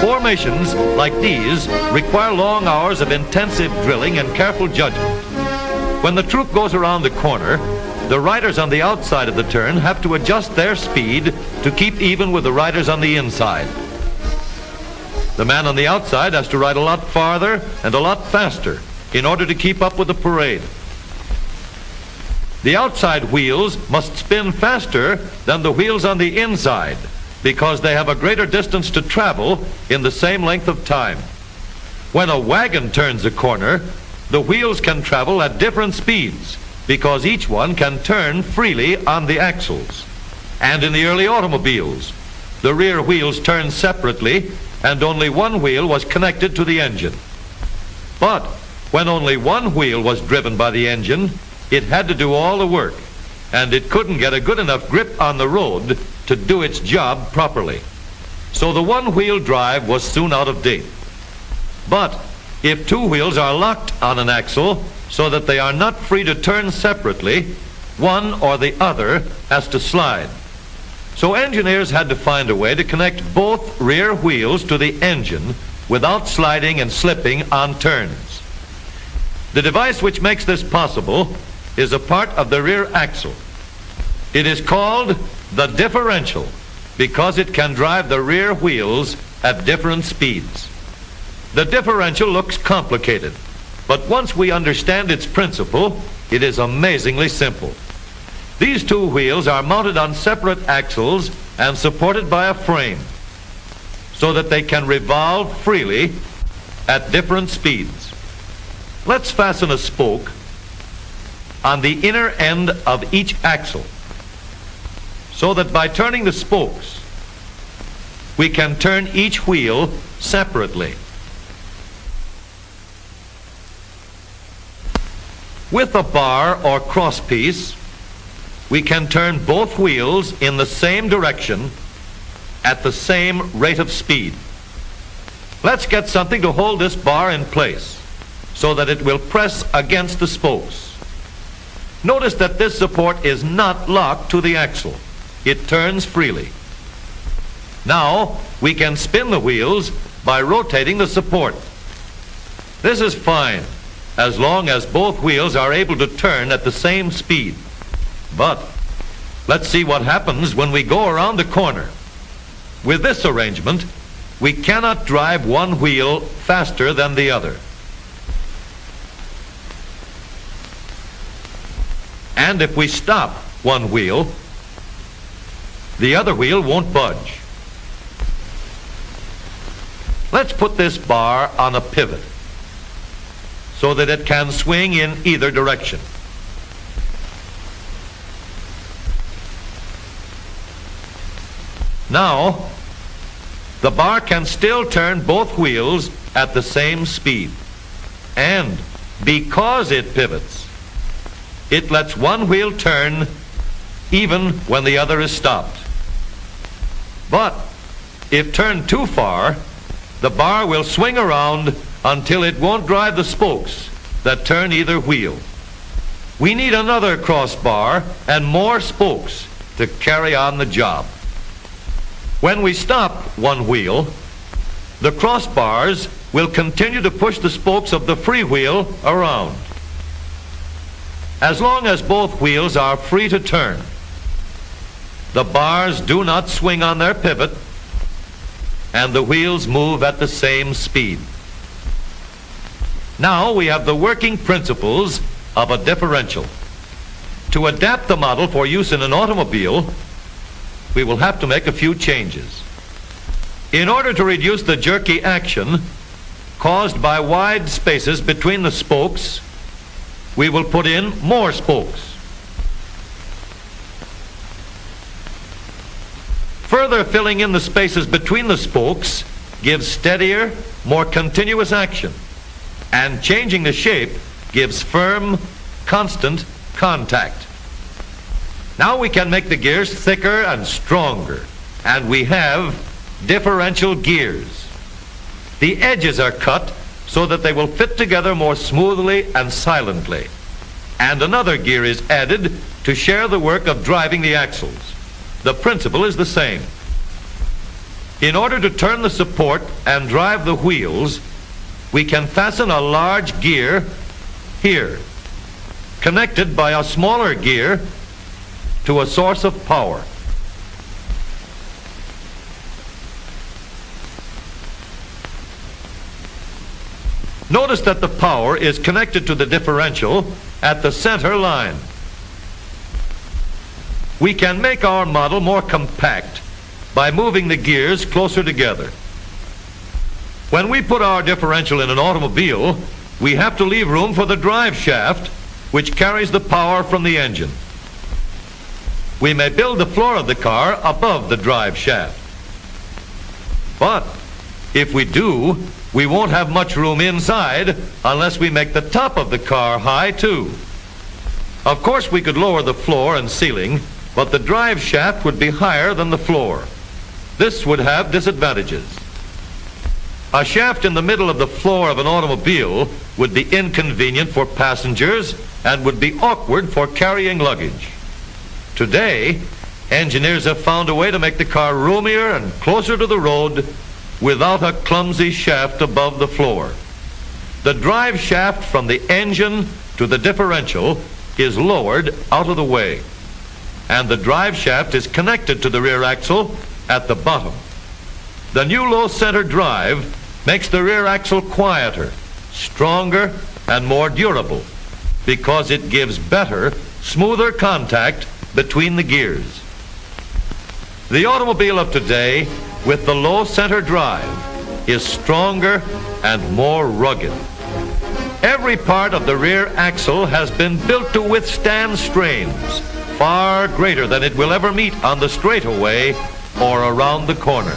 Formations like these require long hours of intensive drilling and careful judgment. When the troop goes around the corner, the riders on the outside of the turn have to adjust their speed to keep even with the riders on the inside. The man on the outside has to ride a lot farther and a lot faster in order to keep up with the parade. The outside wheels must spin faster than the wheels on the inside because they have a greater distance to travel in the same length of time. When a wagon turns a corner, the wheels can travel at different speeds because each one can turn freely on the axles. And in the early automobiles, the rear wheels turned separately and only one wheel was connected to the engine. But when only one wheel was driven by the engine, it had to do all the work, and it couldn't get a good enough grip on the road to do its job properly. So the one-wheel drive was soon out of date. But if two wheels are locked on an axle so that they are not free to turn separately, one or the other has to slide. So engineers had to find a way to connect both rear wheels to the engine without sliding and slipping on turns. The device which makes this possible is a part of the rear axle. It is called the differential because it can drive the rear wheels at different speeds. The differential looks complicated, but once we understand its principle, it is amazingly simple. These two wheels are mounted on separate axles and supported by a frame so that they can revolve freely at different speeds. Let's fasten a spoke on the inner end of each axle so that by turning the spokes, we can turn each wheel separately. With a bar or crosspiece, we can turn both wheels in the same direction at the same rate of speed. Let's get something to hold this bar in place so that it will press against the spokes. Notice that this support is not locked to the axle. It turns freely. Now we can spin the wheels by rotating the support. This is fine as long as both wheels are able to turn at the same speed. But let's see what happens when we go around the corner. With this arrangement, we cannot drive one wheel faster than the other. And if we stop one wheel, the other wheel won't budge. Let's put this bar on a pivot so that it can swing in either direction. Now, the bar can still turn both wheels at the same speed. And because it pivots, it lets one wheel turn even when the other is stopped. But if turned too far, the bar will swing around until it won't drive the spokes that turn either wheel. We need another crossbar and more spokes to carry on the job. When we stop one wheel, the crossbars will continue to push the spokes of the free wheel around. As long as both wheels are free to turn, the bars do not swing on their pivot and the wheels move at the same speed. Now we have the working principles of a differential. To adapt the model for use in an automobile, we will have to make a few changes. In order to reduce the jerky action caused by wide spaces between the spokes, we will put in more spokes. Further filling in the spaces between the spokes gives steadier, more continuous action, and changing the shape gives firm, constant contact. Now we can make the gears thicker and stronger, and we have differential gears. The edges are cut so that they will fit together more smoothly and silently. And another gear is added to share the work of driving the axles. The principle is the same. In order to turn the support and drive the wheels, we can fasten a large gear here, connected by a smaller gear to a source of power. Notice that the power is connected to the differential at the center line. We can make our model more compact by moving the gears closer together. When we put our differential in an automobile, we have to leave room for the drive shaft, which carries the power from the engine. We may build the floor of the car above the drive shaft. But if we do, we won't have much room inside unless we make the top of the car high too. Of course, we could lower the floor and ceiling, but the drive shaft would be higher than the floor. This would have disadvantages. A shaft in the middle of the floor of an automobile would be inconvenient for passengers and would be awkward for carrying luggage. Today, engineers have found a way to make the car roomier and closer to the road without a clumsy shaft above the floor. The drive shaft from the engine to the differential is lowered out of the way, and the drive shaft is connected to the rear axle at the bottom. The new low center drive makes the rear axle quieter, stronger, and more durable because it gives better, smoother contact between the gears. The automobile of today with the low center drive is stronger and more rugged. Every part of the rear axle has been built to withstand strains far greater than it will ever meet on the straightaway or around the corner.